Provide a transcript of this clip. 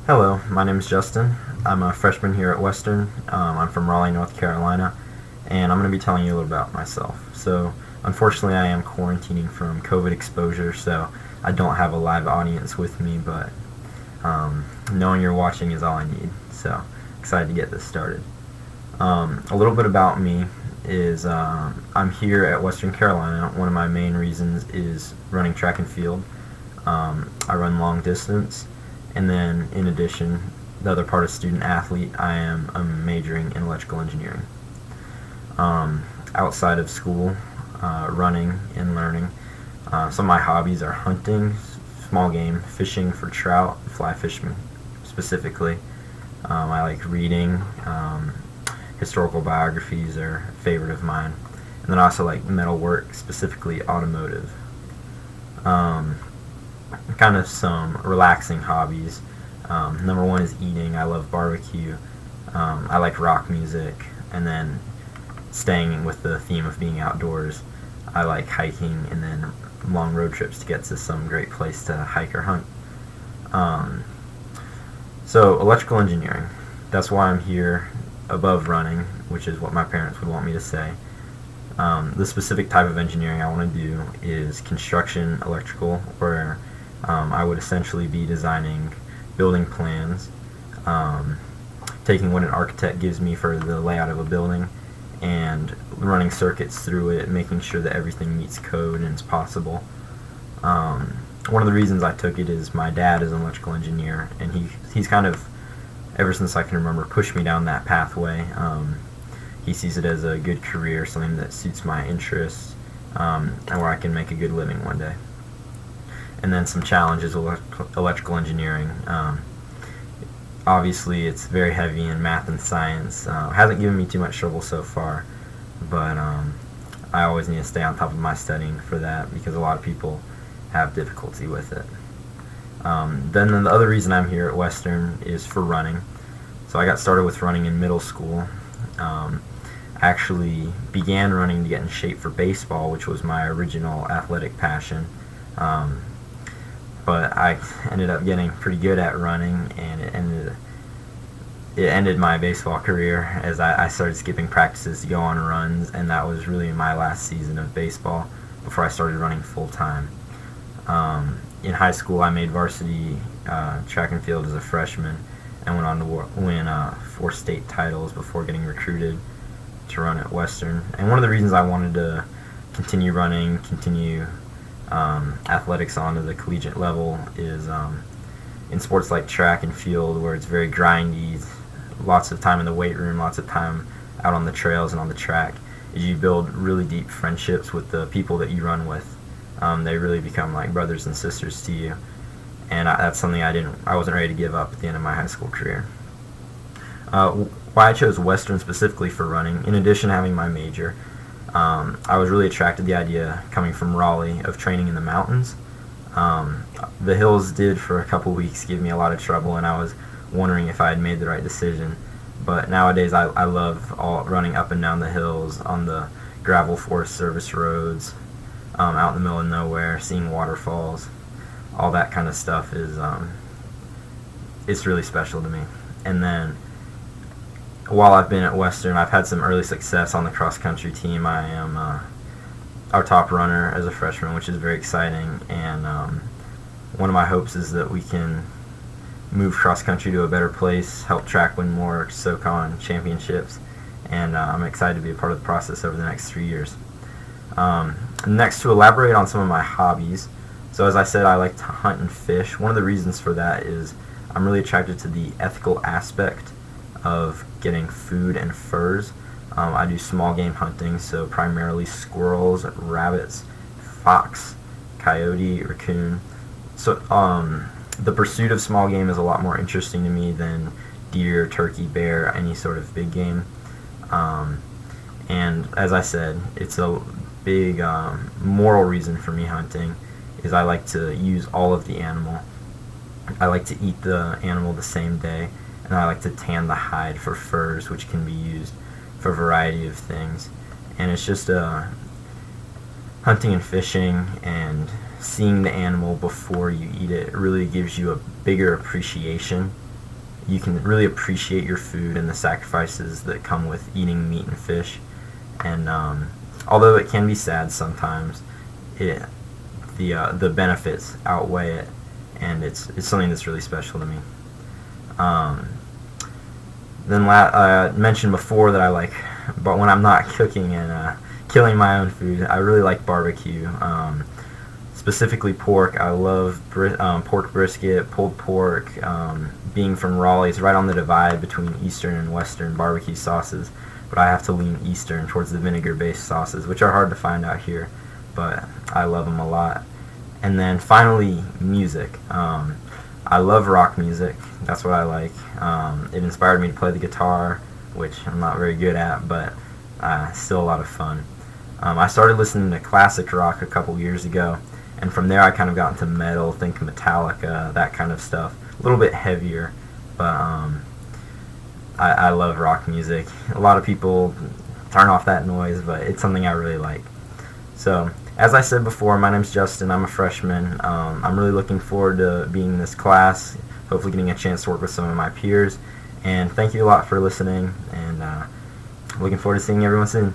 Hello, my name is Justin. I'm a freshman here at Western. I'm from Raleigh, North Carolina, and I'm going to be telling you a little about myself. So, unfortunately, I am quarantining from COVID exposure, so I don't have a live audience with me, but knowing you're watching is all I need. So, excited to get this started. A little bit about me is I'm here at Western Carolina. One of my main reasons is running track and field. I run long distance, and then in addition, the other part of student athlete, I'm majoring in electrical engineering. Outside of school, running and learning, some of my hobbies are hunting, small game, fishing for trout, fly fishing specifically. I like reading. Historical biographies are a favorite of mine. And then I also like metal work, specifically automotive. Kind of some relaxing hobbies. Number one is eating. I love barbecue. I like rock music. And then staying with the theme of being outdoors, I like hiking and then long road trips to get to some great place to hike or hunt. So electrical engineering, that's why I'm here above running, which is what my parents would want me to say. The specific type of engineering I want to do is construction electrical, where I would essentially be designing building plans, taking what an architect gives me for the layout of a building, and running circuits through it, making sure that everything meets code and is possible. One of the reasons I took it is my dad is an electrical engineer, and he's kind of, ever since I can remember, pushed me down that pathway. He sees it as a good career, something that suits my interests, and where I can make a good living one day. And then some challenges with electrical engineering. Obviously, it's very heavy in math and science. Hasn't given me too much trouble so far, but I always need to stay on top of my studying for that because a lot of people have difficulty with it. Then the other reason I'm here at Western is for running. So I got started with running in middle school. Actually began running to get in shape for baseball, which was my original athletic passion. But I ended up getting pretty good at running, and it ended my baseball career as I started skipping practices to go on runs, and that was really my last season of baseball before I started running full time. In high school, I made varsity track and field as a freshman and went on to win 4 state titles before getting recruited to run at Western. And one of the reasons I wanted to continue running, continue athletics onto the collegiate level is in sports like track and field, where it's very grindy, lots of time in the weight room, lots of time out on the trails and on the track, is you build really deep friendships with the people that you run with. They really become like brothers and sisters to you, and that's something I wasn't ready to give up at the end of my high school career. Why I chose Western specifically for running, in addition to having my major, I was really attracted to the idea, coming from Raleigh, of training in the mountains. The hills did for a couple weeks give me a lot of trouble, and I was wondering if I had made the right decision. But nowadays I love running up and down the hills on the gravel Forest Service roads, out in the middle of nowhere, seeing waterfalls. All that kind of stuff is it's really special to me. And then while I've been at Western, I've had some early success on the cross country team. I am our top runner as a freshman, which is very exciting. And one of my hopes is that we can move cross country to a better place, help track win more SoCon championships, and I'm excited to be a part of the process over the next 3 years. Next, to elaborate on some of my hobbies. So as I said, I like to hunt and fish. One of the reasons for that is I'm really attracted to the ethical aspect of getting food and furs. I do small game hunting, so primarily squirrels, rabbits, fox, coyote, raccoon. So the pursuit of small game is a lot more interesting to me than deer, turkey, bear, any sort of big game. And as I said, it's a big moral reason for me hunting is I like to use all of the animal. I like to eat the animal the same day, and I like to tan the hide for furs, which can be used for a variety of things. And it's just hunting and fishing and seeing the animal before you eat it really gives you a bigger appreciation you can really appreciate your food and the sacrifices that come with eating meat and fish. And although it can be sad sometimes, the benefits outweigh it, and it's something that's really special to me. Then I mentioned before that I like, but when I'm not cooking and killing my own food, I really like barbecue. Specifically pork. I love pork brisket, pulled pork. Being from Raleigh, it's right on the divide between Eastern and Western barbecue sauces, but I have to lean Eastern towards the vinegar-based sauces, which are hard to find out here, but I love them a lot. And then finally, music. I love rock music. That's what I like. It inspired me to play the guitar, which I'm not very good at, but still a lot of fun. I started listening to classic rock a couple years ago, and from there I kind of got into metal, think Metallica, that kind of stuff. A little bit heavier, but I love rock music. A lot of people turn off that noise, but it's something I really like. So, as I said before, my name's Justin. I'm a freshman. I'm really looking forward to being in this class, hopefully getting a chance to work with some of my peers. And thank you a lot for listening, and looking forward to seeing everyone soon.